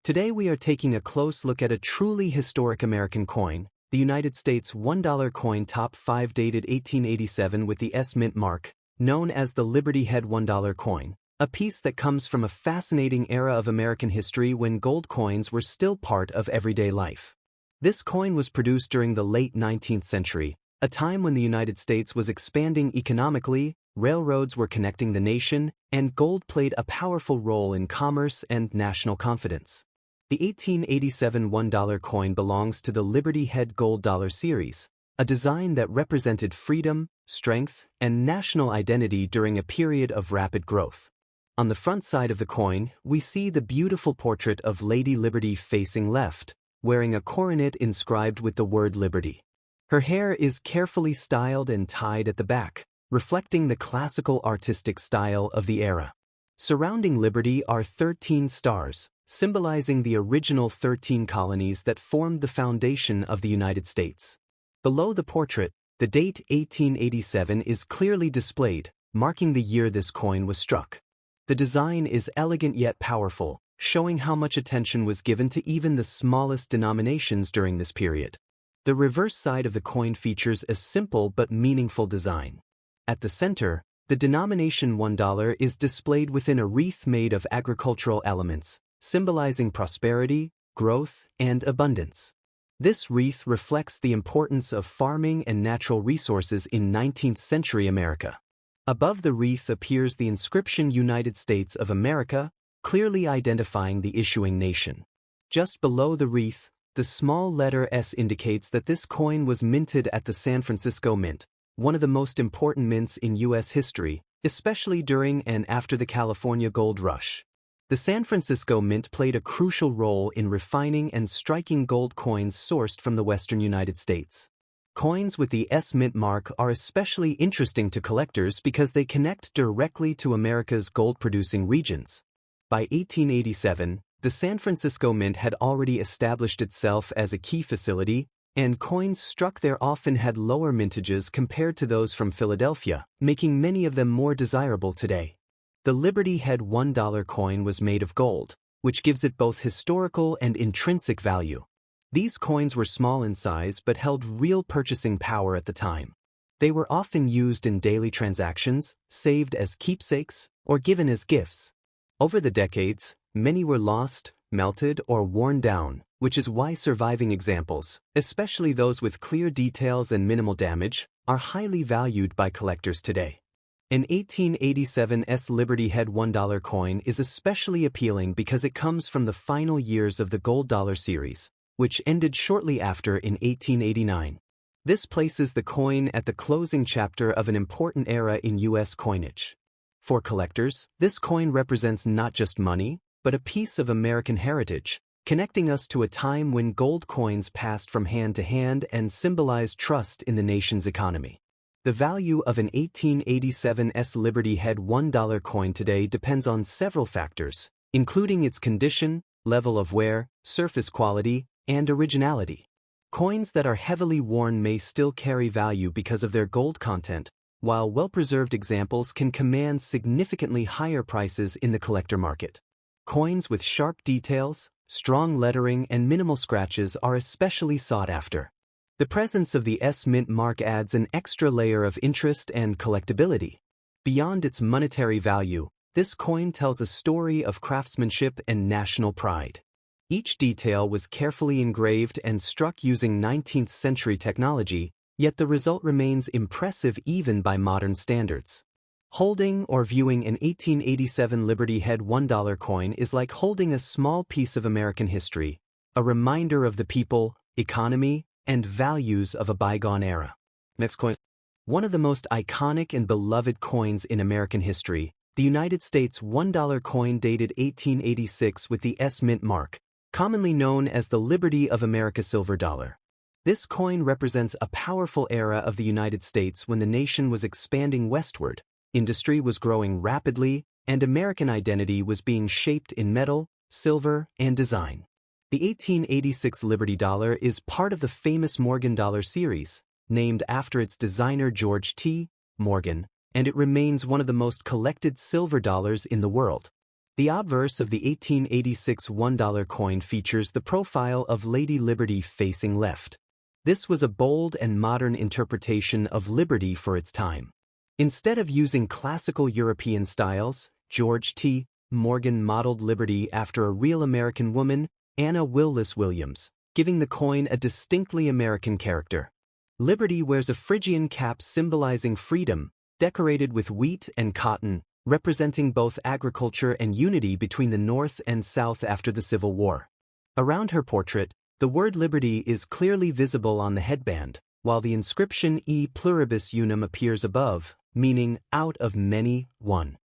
Today we are taking a close look at a truly historic American coin, the United States $1 coin top 5 dated 1887 with the S mint mark, known as the Liberty Head $1 coin, a piece that comes from a fascinating era of American history when gold coins were still part of everyday life. This coin was produced during the late 19th century, a time when the United States was expanding economically, railroads were connecting the nation, and gold played a powerful role in commerce and national confidence. The 1887 $1 coin belongs to the Liberty Head Gold Dollar series, a design that represented freedom, strength, and national identity during a period of rapid growth. On the front side of the coin, we see the beautiful portrait of Lady Liberty facing left, wearing a coronet inscribed with the word Liberty. Her hair is carefully styled and tied at the back, reflecting the classical artistic style of the era. Surrounding Liberty are 13 stars, symbolizing the original 13 colonies that formed the foundation of the United States. Below the portrait, the date 1887 is clearly displayed, marking the year this coin was struck. The design is elegant yet powerful, showing how much attention was given to even the smallest denominations during this period. The reverse side of the coin features a simple but meaningful design. At the center, the denomination $1 is displayed within a wreath made of agricultural elements, symbolizing prosperity, growth, and abundance. This wreath reflects the importance of farming and natural resources in 19th century America. Above the wreath appears the inscription United States of America, clearly identifying the issuing nation. Just below the wreath, the small letter S indicates that this coin was minted at the San Francisco Mint, one of the most important mints in U.S. history, especially during and after the California Gold Rush. The San Francisco Mint played a crucial role in refining and striking gold coins sourced from the western United States. Coins with the S mint mark are especially interesting to collectors because they connect directly to America's gold-producing regions. By 1887, the San Francisco Mint had already established itself as a key facility, and coins struck there often had lower mintages compared to those from Philadelphia, making many of them more desirable today. The Liberty Head $1 coin was made of gold, which gives it both historical and intrinsic value. These coins were small in size but held real purchasing power at the time. They were often used in daily transactions, saved as keepsakes, or given as gifts. Over the decades, many were lost, melted, or worn down, which is why surviving examples, especially those with clear details and minimal damage, are highly valued by collectors today. An 1887's Liberty Head $1 coin is especially appealing because it comes from the final years of the Gold Dollar series, which ended shortly after in 1889. This places the coin at the closing chapter of an important era in U.S. coinage. For collectors, this coin represents not just money, but a piece of American heritage, connecting us to a time when gold coins passed from hand to hand and symbolized trust in the nation's economy. The value of an 1887's Liberty Head $1 coin today depends on several factors, including its condition, level of wear, surface quality, and originality. Coins that are heavily worn may still carry value because of their gold content, while well-preserved examples can command significantly higher prices in the collector market. Coins with sharp details, strong lettering, and minimal scratches are especially sought after. The presence of the S mint mark adds an extra layer of interest and collectability. Beyond its monetary value, this coin tells a story of craftsmanship and national pride. Each detail was carefully engraved and struck using 19th century technology, yet the result remains impressive even by modern standards. Holding or viewing an 1887 Liberty Head $1 coin is like holding a small piece of American history, a reminder of the people, economy, and values of a bygone era. Next coin. One of the most iconic and beloved coins in American history, the United States $1 coin dated 1886 with the S mint mark, commonly known as the Liberty of America Silver Dollar. This coin represents a powerful era of the United States when the nation was expanding westward, industry was growing rapidly, and American identity was being shaped in metal, silver, and design. The 1886 Liberty Dollar is part of the famous Morgan Dollar series, named after its designer George T. Morgan, and it remains one of the most collected silver dollars in the world. The obverse of the 1886 $1 coin features the profile of Lady Liberty facing left. This was a bold and modern interpretation of liberty for its time. Instead of using classical European styles, George T. Morgan modeled liberty after a real American woman, Anna Willis Williams, giving the coin a distinctly American character. Liberty wears a Phrygian cap symbolizing freedom, decorated with wheat and cotton, representing both agriculture and unity between the North and South after the Civil War. Around her portrait, the word liberty is clearly visible on the headband, while the inscription E pluribus unum appears above, meaning out of many, one.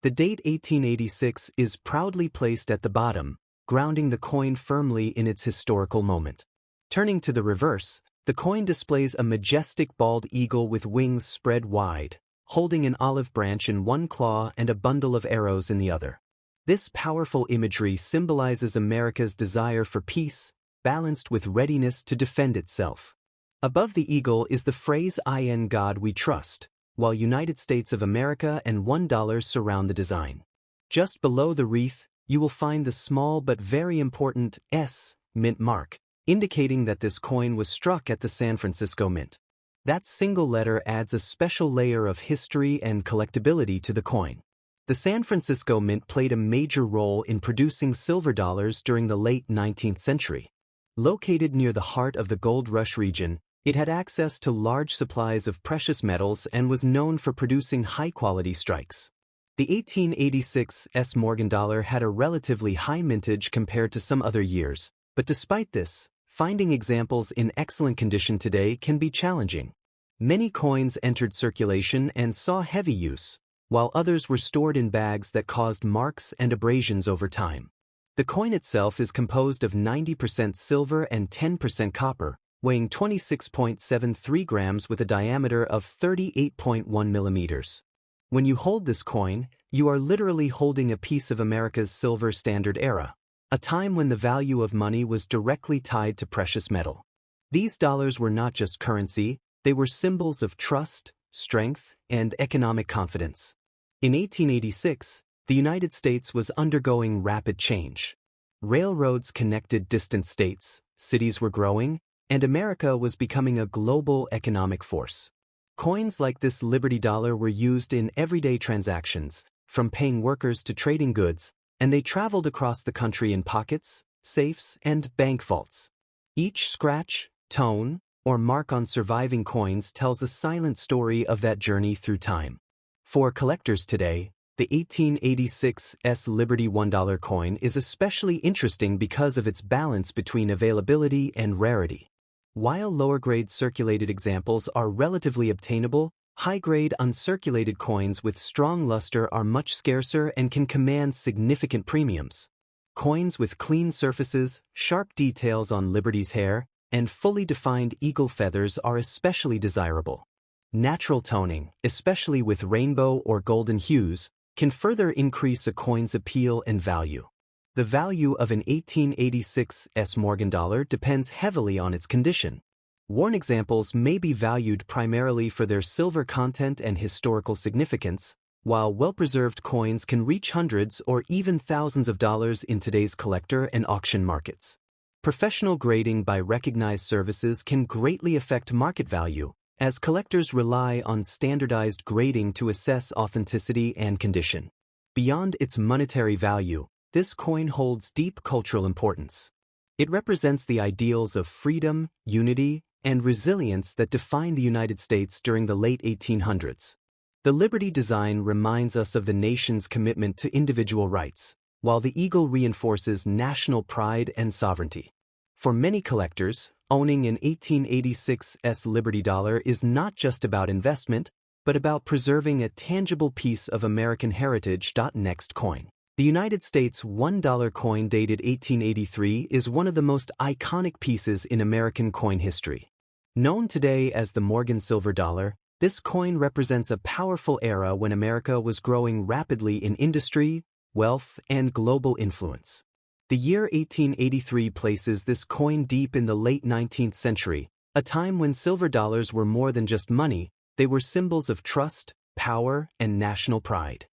The date 1886 is proudly placed at the bottom, grounding the coin firmly in its historical moment. Turning to the reverse, the coin displays a majestic bald eagle with wings spread wide, holding an olive branch in one claw and a bundle of arrows in the other. This powerful imagery symbolizes America's desire for peace, balanced with readiness to defend itself. Above the eagle is the phrase "In God We Trust," while United States of America and $1 surround the design. Just below the wreath, you will find the small but very important S mint mark, indicating that this coin was struck at the San Francisco Mint. That single letter adds a special layer of history and collectability to the coin. The San Francisco Mint played a major role in producing silver dollars during the late 19th century. Located near the heart of the gold rush region, it had access to large supplies of precious metals and was known for producing high-quality strikes. The 1886 Morgan dollar had a relatively high mintage compared to some other years, but despite this, finding examples in excellent condition today can be challenging. Many coins entered circulation and saw heavy use, while others were stored in bags that caused marks and abrasions over time. The coin itself is composed of 90% silver and 10% copper, weighing 26.73 grams with a diameter of 38.1 millimeters. When you hold this coin, you are literally holding a piece of America's silver standard era, a time when the value of money was directly tied to precious metal. These dollars were not just currency, they were symbols of trust, strength, and economic confidence. In 1886, the United States was undergoing rapid change. Railroads connected distant states, cities were growing, and America was becoming a global economic force. Coins like this Liberty dollar were used in everyday transactions, from paying workers to trading goods, and they traveled across the country in pockets, safes, and bank vaults. Each scratch, tone, or mark on surviving coins tells a silent story of that journey through time. For collectors today, the 1886 Liberty $1 coin is especially interesting because of its balance between availability and rarity. While lower-grade circulated examples are relatively obtainable, high-grade uncirculated coins with strong luster are much scarcer and can command significant premiums. Coins with clean surfaces, sharp details on Liberty's hair, and fully defined eagle feathers are especially desirable. Natural toning, especially with rainbow or golden hues, can further increase a coin's appeal and value. The value of an 1886 Morgan dollar depends heavily on its condition. Worn examples may be valued primarily for their silver content and historical significance, while well-preserved coins can reach hundreds or even thousands of dollars in today's collector and auction markets. Professional grading by recognized services can greatly affect market value, as collectors rely on standardized grading to assess authenticity and condition. Beyond its monetary value, this coin holds deep cultural importance. It represents the ideals of freedom, unity, and resilience that defined the United States during the late 1800s. The Liberty design reminds us of the nation's commitment to individual rights, while the eagle reinforces national pride and sovereignty. For many collectors, owning an 1886 Liberty dollar is not just about investment, but about preserving a tangible piece of American heritage. Next coin. The United States $1 coin dated 1883 is one of the most iconic pieces in American coin history. Known today as the Morgan silver dollar, this coin represents a powerful era when America was growing rapidly in industry, wealth, and global influence. The year 1883 places this coin deep in the late 19th century, a time when silver dollars were more than just money, they were symbols of trust, power, and national pride.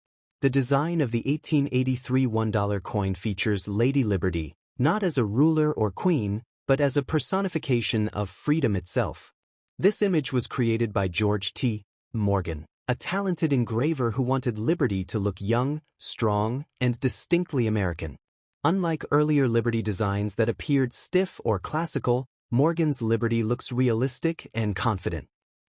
The design of the 1883 $1 coin features Lady Liberty, not as a ruler or queen, but as a personification of freedom itself. This image was created by George T. Morgan, a talented engraver who wanted Liberty to look young, strong, and distinctly American. Unlike earlier Liberty designs that appeared stiff or classical, Morgan's Liberty looks realistic and confident.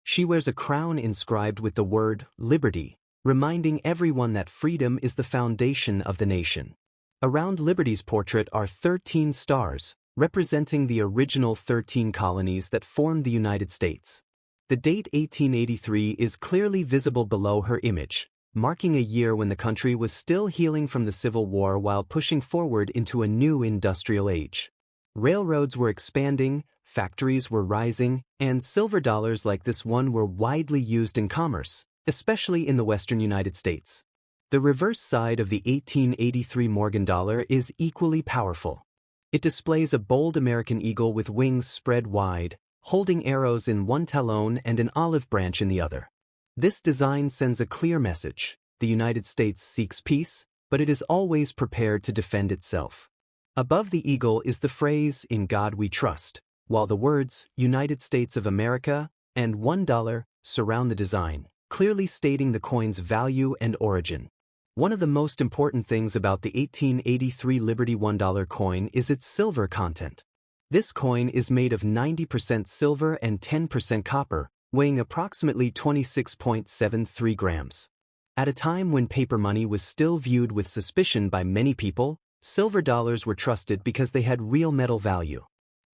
She wears a crown inscribed with the word Liberty, reminding everyone that freedom is the foundation of the nation. Around Liberty's portrait are 13 stars, representing the original 13 colonies that formed the United States. The date 1883 is clearly visible below her image, marking a year when the country was still healing from the Civil War while pushing forward into a new industrial age. Railroads were expanding, factories were rising, and silver dollars like this one were widely used in commerce, especially in the western United States. The reverse side of the 1883 Morgan dollar is equally powerful. It displays a bold American eagle with wings spread wide, holding arrows in one talon and an olive branch in the other. This design sends a clear message: the United States seeks peace, but it is always prepared to defend itself. Above the eagle is the phrase, "In God we trust," while the words, "United States of America" and $1 surround the design, clearly stating the coin's value and origin. One of the most important things about the 1883 Liberty $1 coin is its silver content. This coin is made of 90% silver and 10% copper, weighing approximately 26.73 grams. At a time when paper money was still viewed with suspicion by many people, silver dollars were trusted because they had real metal value.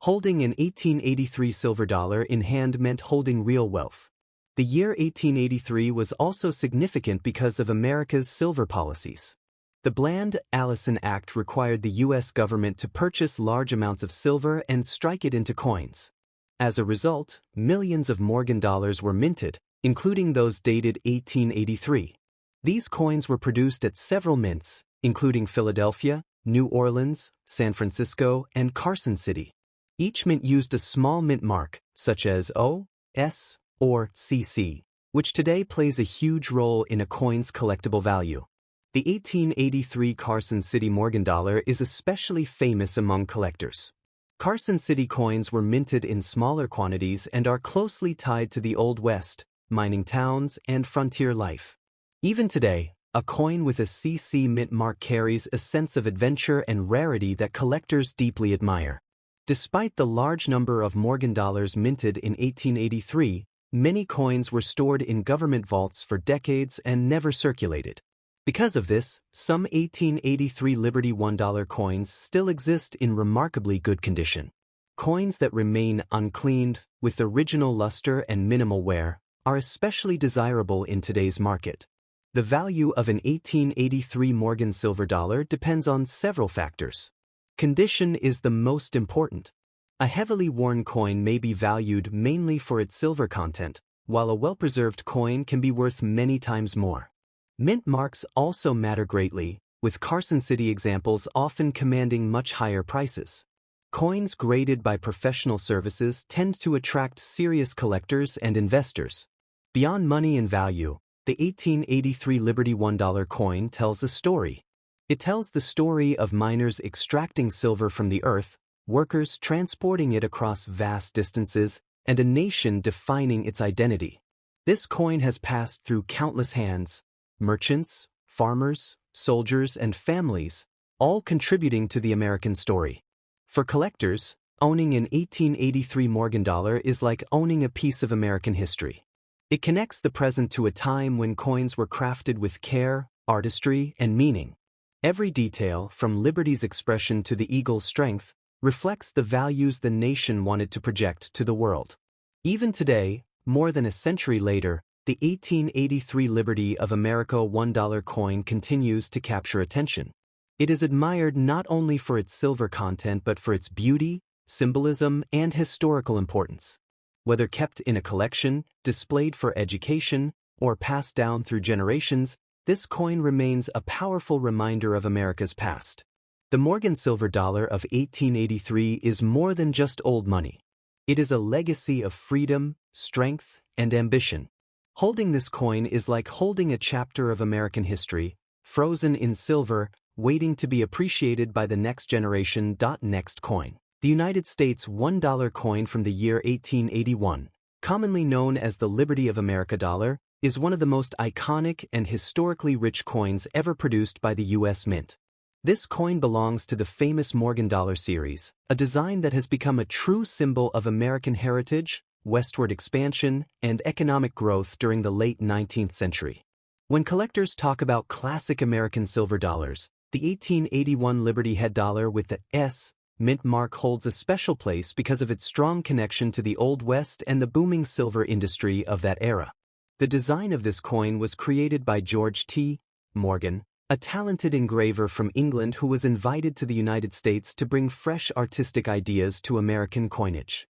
Holding an 1883 silver dollar in hand meant holding real wealth. The year 1883 was also significant because of America's silver policies. The Bland-Allison Act required the U.S. government to purchase large amounts of silver and strike it into coins. As a result, millions of Morgan dollars were minted, including those dated 1883. These coins were produced at several mints, including Philadelphia, New Orleans, San Francisco, and Carson City. Each mint used a small mint mark, such as O, S, or CC, which today plays a huge role in a coin's collectible value. The 1883 Carson City Morgan dollar is especially famous among collectors. Carson City coins were minted in smaller quantities and are closely tied to the Old West, mining towns, and frontier life. Even today, a coin with a CC mint mark carries a sense of adventure and rarity that collectors deeply admire. Despite the large number of Morgan dollars minted in 1883, many coins were stored in government vaults for decades and never circulated. Because of this, some 1883 Liberty $1 coins still exist in remarkably good condition. Coins that remain uncleaned, with original luster and minimal wear, are especially desirable in today's market. The value of an 1883 Morgan silver dollar depends on several factors. Condition is the most important. A heavily worn coin may be valued mainly for its silver content, while a well-preserved coin can be worth many times more. Mint marks also matter greatly, with Carson City examples often commanding much higher prices. Coins graded by professional services tend to attract serious collectors and investors. Beyond money and value, the 1883 Liberty $1 coin tells a story. It tells the story of miners extracting silver from the earth, workers transporting it across vast distances, and a nation defining its identity. This coin has passed through countless hands: merchants, farmers, soldiers, and families, all contributing to the American story. For collectors, owning an 1883 Morgan dollar is like owning a piece of American history. It connects the present to a time when coins were crafted with care, artistry, and meaning. Every detail, from Liberty's expression to the eagle's strength, reflects the values the nation wanted to project to the world. Even today, more than a century later, the 1883 Liberty of America $1 coin continues to capture attention. It is admired not only for its silver content but for its beauty, symbolism, and historical importance. Whether kept in a collection, displayed for education, or passed down through generations, this coin remains a powerful reminder of America's past. The Morgan silver dollar of 1883 is more than just old money. It is a legacy of freedom, strength, and ambition. Holding this coin is like holding a chapter of American history, frozen in silver, waiting to be appreciated by the next generation. Next coin. The United States $1 coin from the year 1881, commonly known as the Liberty of America dollar, is one of the most iconic and historically rich coins ever produced by the U.S. Mint. This coin belongs to the famous Morgan dollar series, a design that has become a true symbol of American heritage, westward expansion, and economic growth during the late 19th century. When collectors talk about classic American silver dollars, the 1881 Liberty Head dollar with the S Mint mark holds a special place because of its strong connection to the Old West and the booming silver industry of that era. The design of this coin was created by George T. Morgan, a talented engraver from England who was invited to the United States to bring fresh artistic ideas to American coinage.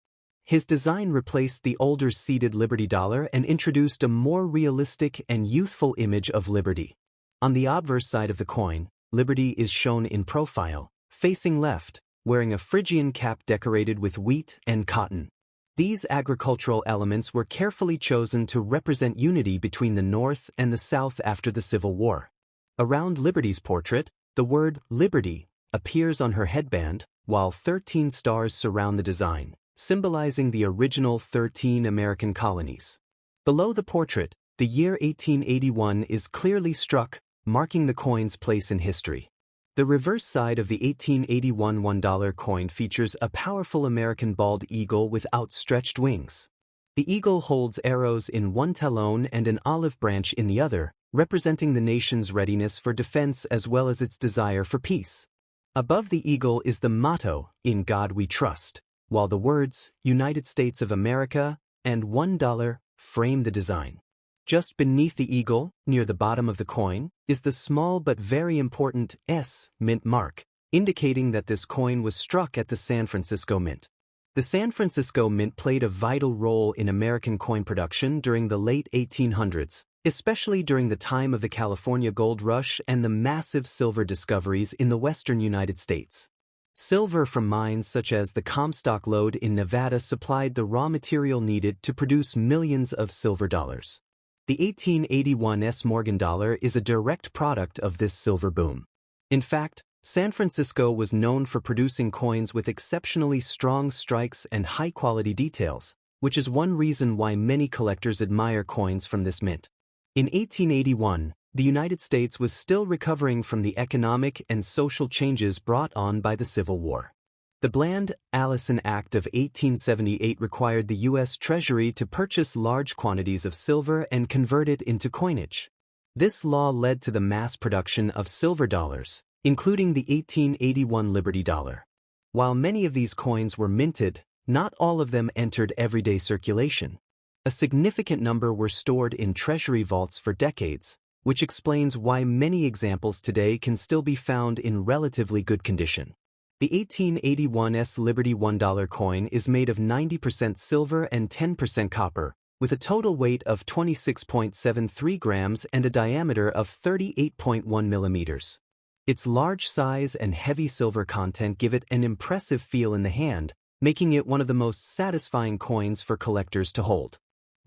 His design replaced the older seated Liberty dollar and introduced a more realistic and youthful image of liberty. On the obverse side of the coin, Liberty is shown in profile, facing left, wearing a Phrygian cap decorated with wheat and cotton. These agricultural elements were carefully chosen to represent unity between the North and the South after the Civil War. Around Liberty's portrait, the word Liberty appears on her headband, while 13 stars surround the design, symbolizing the original 13 American colonies. Below the portrait, the year 1881 is clearly struck, marking the coin's place in history. The reverse side of the 1881 $1 coin features a powerful American bald eagle with outstretched wings. The eagle holds arrows in one talon and an olive branch in the other, representing the nation's readiness for defense as well as its desire for peace. Above the eagle is the motto, "In God We Trust," while the words, "United States of America," and $1 frame the design. Just beneath the eagle, near the bottom of the coin, is the small but very important S Mint mark, indicating that this coin was struck at the San Francisco Mint. The San Francisco Mint played a vital role in American coin production during the late 1800s, especially during the time of the California Gold Rush and the massive silver discoveries in the western United States. Silver from mines such as the Comstock Lode in Nevada supplied the raw material needed to produce millions of silver dollars. The 1881 S Morgan dollar is a direct product of this silver boom. In fact, San Francisco was known for producing coins with exceptionally strong strikes and high-quality details, which is one reason why many collectors admire coins from this mint. In 1881, the United States was still recovering from the economic and social changes brought on by the Civil War. The Bland-Allison Act of 1878 required the U.S. Treasury to purchase large quantities of silver and convert it into coinage. This law led to the mass production of silver dollars, including the 1881 Liberty dollar. While many of these coins were minted, not all of them entered everyday circulation. A significant number were stored in treasury vaults for decades, which explains why many examples today can still be found in relatively good condition. The 1881 S Liberty $1 coin is made of 90% silver and 10% copper, with a total weight of 26.73 grams and a diameter of 38.1 millimeters. Its large size and heavy silver content give it an impressive feel in the hand, making it one of the most satisfying coins for collectors to hold.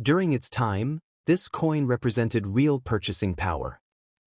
During its time, this coin represented real purchasing power.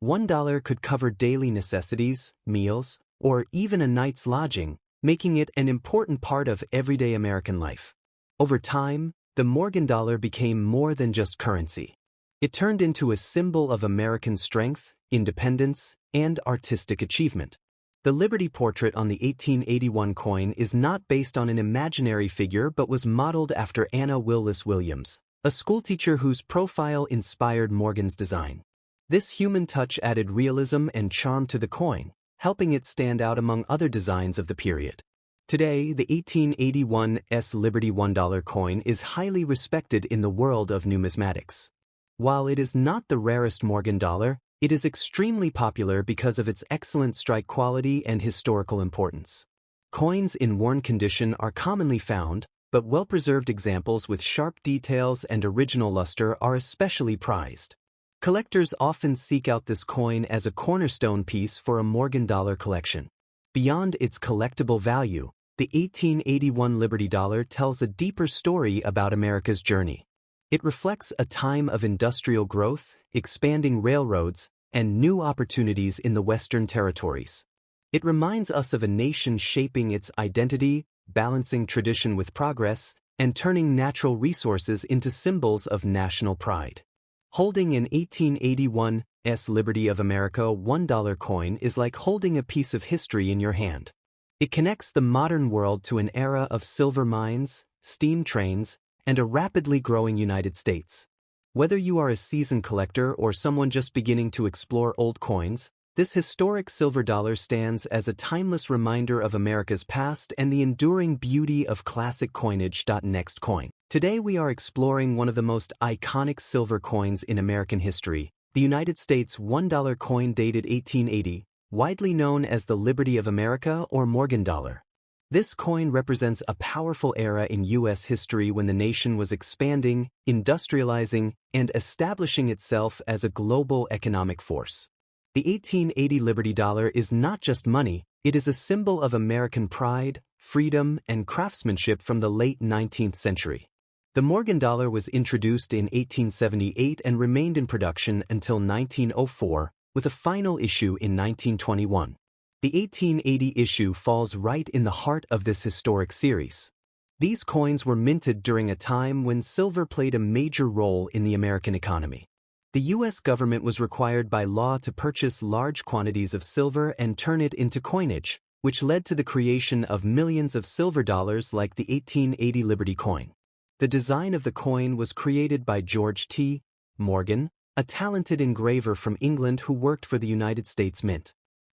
$1 could cover daily necessities, meals, or even a night's lodging, making it an important part of everyday American life. Over time, the Morgan dollar became more than just currency. It turned into a symbol of American strength, independence, and artistic achievement. The Liberty portrait on the 1881 coin is not based on an imaginary figure but was modeled after Anna Willis Williams, a schoolteacher whose profile inspired Morgan's design. This human touch added realism and charm to the coin, helping it stand out among other designs of the period. Today, the 1881 S Liberty $1 coin is highly respected in the world of numismatics. While it is not the rarest Morgan dollar, it is extremely popular because of its excellent strike quality and historical importance. Coins in worn condition are commonly found, but well-preserved examples with sharp details and original luster are especially prized. Collectors often seek out this coin as a cornerstone piece for a Morgan dollar collection. Beyond its collectible value, the 1881 Liberty dollar tells a deeper story about America's journey. It reflects a time of industrial growth, expanding railroads, and new opportunities in the Western territories. It reminds us of a nation shaping its identity, balancing tradition with progress, and turning natural resources into symbols of national pride. Holding an 1881's Liberty of America $1 coin is like holding a piece of history in your hand. It connects the modern world to an era of silver mines, steam trains, and a rapidly growing United States. Whether you are a seasoned collector or someone just beginning to explore old coins, this historic silver dollar stands as a timeless reminder of America's past and the enduring beauty of classic coinage. Next coin. Today we are exploring one of the most iconic silver coins in American history, the United States $1 coin dated 1880, widely known as the Liberty of America or Morgan dollar. This coin represents a powerful era in U.S. history when the nation was expanding, industrializing, and establishing itself as a global economic force. The 1880 Liberty Dollar is not just money, it is a symbol of American pride, freedom, and craftsmanship from the late 19th century. The Morgan dollar was introduced in 1878 and remained in production until 1904, with a final issue in 1921. The 1880 issue falls right in the heart of this historic series. These coins were minted during a time when silver played a major role in the American economy. The U.S. government was required by law to purchase large quantities of silver and turn it into coinage, which led to the creation of millions of silver dollars like the 1880 Liberty coin. The design of the coin was created by George T. Morgan, a talented engraver from England who worked for the United States Mint.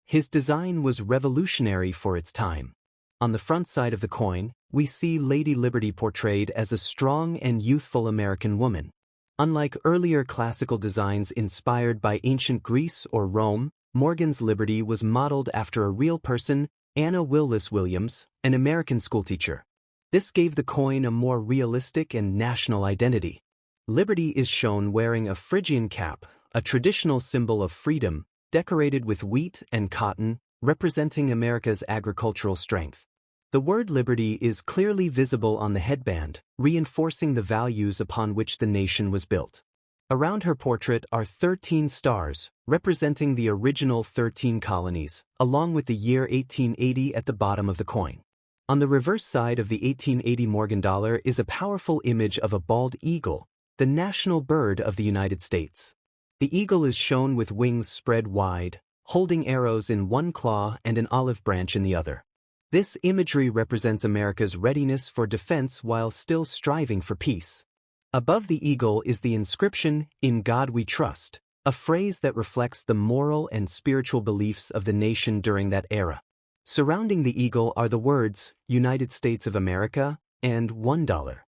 His design was revolutionary for its time. On the front side of the coin, we see Lady Liberty portrayed as a strong and youthful American woman. Unlike earlier classical designs inspired by ancient Greece or Rome, Morgan's Liberty was modeled after a real person, Anna Willis Williams, an American schoolteacher. This gave the coin a more realistic and national identity. Liberty is shown wearing a Phrygian cap, a traditional symbol of freedom, decorated with wheat and cotton, representing America's agricultural strength. The word liberty is clearly visible on the headband, reinforcing the values upon which the nation was built. Around her portrait are 13 stars, representing the original 13 colonies, along with the year 1880 at the bottom of the coin. On the reverse side of the 1880 Morgan dollar is a powerful image of a bald eagle, the national bird of the United States. The eagle is shown with wings spread wide, holding arrows in one claw and an olive branch in the other. This imagery represents America's readiness for defense while still striving for peace. Above the eagle is the inscription, "In God We Trust," a phrase that reflects the moral and spiritual beliefs of the nation during that era. Surrounding the eagle are the words, "United States of America," and $1.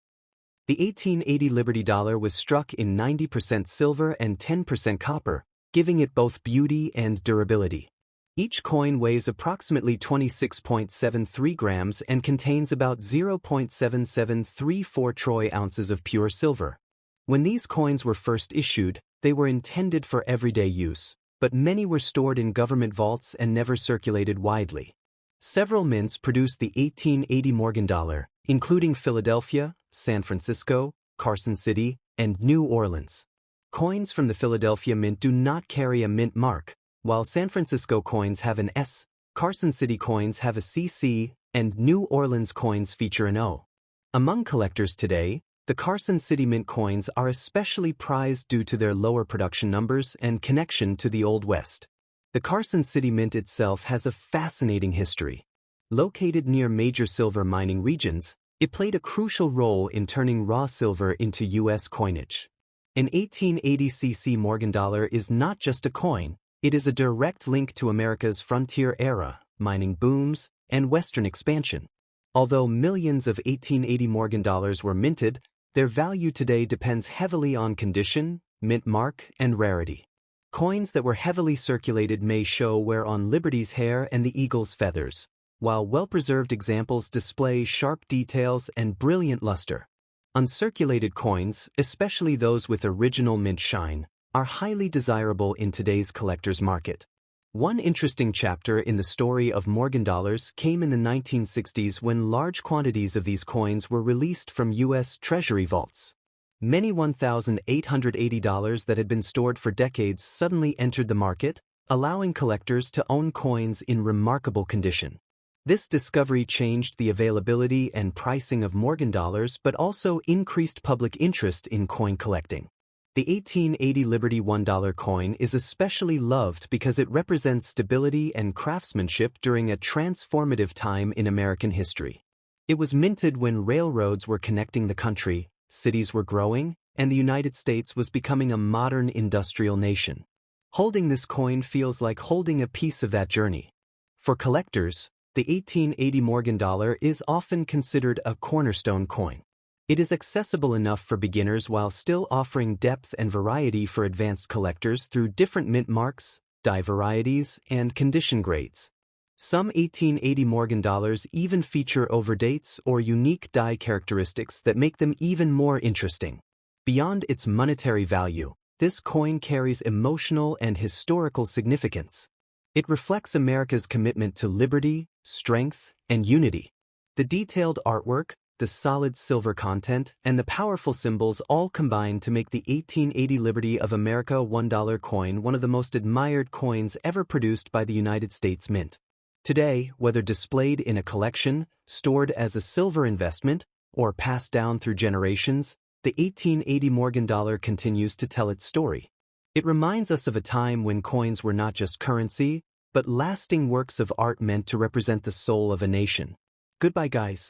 The 1880 Liberty Dollar was struck in 90% silver and 10% copper, giving it both beauty and durability. Each coin weighs approximately 26.73 grams and contains about 0.7734 troy ounces of pure silver. When these coins were first issued, they were intended for everyday use, but many were stored in government vaults and never circulated widely. Several mints produced the 1880 Morgan dollar, including Philadelphia, San Francisco, Carson City, and New Orleans. Coins from the Philadelphia Mint do not carry a mint mark, while San Francisco coins have an S, Carson City coins have a CC, and New Orleans coins feature an O. Among collectors today, the Carson City Mint coins are especially prized due to their lower production numbers and connection to the Old West. The Carson City Mint itself has a fascinating history. Located near major silver mining regions, it played a crucial role in turning raw silver into U.S. coinage. An 1880 cc Morgan dollar is not just a coin, it is a direct link to America's frontier era, mining booms, and Western expansion. Although millions of 1880 Morgan dollars were minted, their value today depends heavily on condition, mint mark, and rarity. Coins that were heavily circulated may show wear on Liberty's hair and the eagle's feathers, while well-preserved examples display sharp details and brilliant luster. Uncirculated coins, especially those with original mint shine, are highly desirable in today's collector's market. One interesting chapter in the story of Morgan dollars came in the 1960s when large quantities of these coins were released from U.S. Treasury vaults. Many $1,880 that had been stored for decades suddenly entered the market, allowing collectors to own coins in remarkable condition. This discovery changed the availability and pricing of Morgan dollars but also increased public interest in coin collecting. The 1880 Liberty $1 coin is especially loved because it represents stability and craftsmanship during a transformative time in American history. It was minted when railroads were connecting the country, cities were growing, and the United States was becoming a modern industrial nation. Holding this coin feels like holding a piece of that journey. For collectors, the 1880 Morgan dollar is often considered a cornerstone coin. It is accessible enough for beginners while still offering depth and variety for advanced collectors through different mint marks, die varieties, and condition grades. Some 1880 Morgan dollars even feature overdates or unique die characteristics that make them even more interesting. Beyond its monetary value, this coin carries emotional and historical significance. It reflects America's commitment to liberty, strength, and unity. The detailed artwork, the solid silver content, and the powerful symbols all combine to make the 1880 Liberty of America $1 coin one of the most admired coins ever produced by the United States Mint. Today, whether displayed in a collection, stored as a silver investment, or passed down through generations, the 1880 Morgan dollar continues to tell its story. It reminds us of a time when coins were not just currency, but lasting works of art meant to represent the soul of a nation. Goodbye, guys.